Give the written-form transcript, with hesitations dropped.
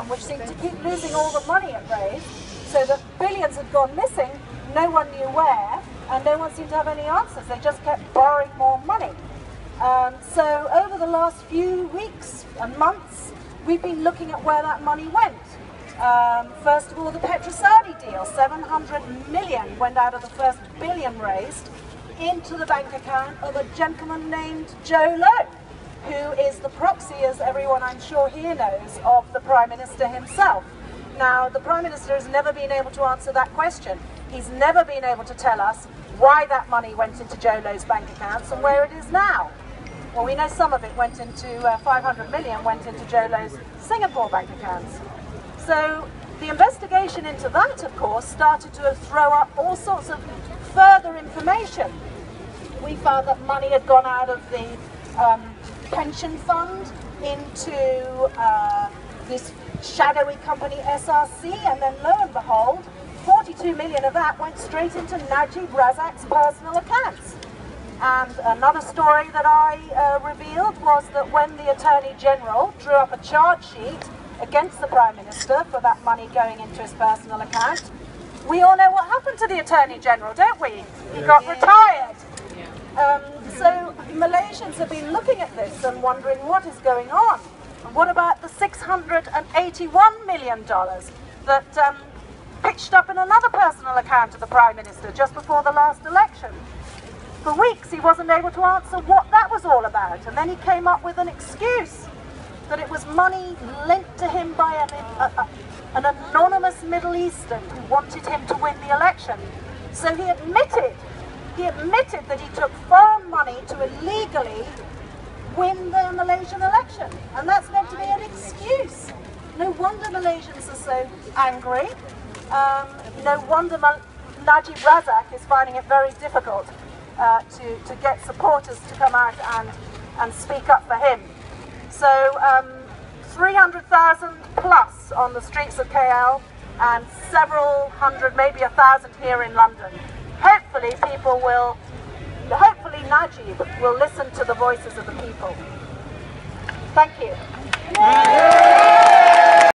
which seemed to keep losing all the money it raised, so that billions had gone missing, no one knew where, and no one seemed to have any answers. They just kept borrowing more money. So over the last few weeks and months, we've been looking at where that money went. First of all, the Petro-Saudi deal, 700 million went out of the first billion raised into the bank account of a gentleman named Joe Lowe, who is the proxy, as everyone I'm sure here knows, of the Prime Minister himself. Now, the Prime Minister has never been able to answer that question. He's never been able to tell us why that money went into Joe Lowe's bank accounts and where it is now. Well, we know some of it went into, 500 million went into Joe Lowe's Singapore bank accounts. So the investigation into that, of course, started to throw up all sorts of further information. We found that money had gone out of the pension fund into this shadowy company SRC, and then lo and behold, 42 million of that went straight into Najib Razak's personal accounts. And another story that I revealed was that when the Attorney General drew up a charge sheet against the Prime Minister for that money going into his personal account, we all know what happened to the Attorney General, don't we? He got retired. So Malaysians have been looking at this and wondering what is going on. And what about the $681 million that pitched up in another personal account of the Prime Minister just before the last election? For weeks he wasn't able to answer what that was all about, and then he came up with an excuse that it was money linked to him by an anonymous Middle Eastern who wanted him to win the election. So he admitted that he took foreign money to illegally win the Malaysian election, and that's meant to be an excuse. No wonder Malaysians are so angry. No wonder Najib Razak is finding it very difficult to get supporters to come out and speak up for him. So 300,000 plus on the streets of KL, and several hundred, maybe 1,000 here in London. Hopefully Najib will listen to the voices of the people. Thank you.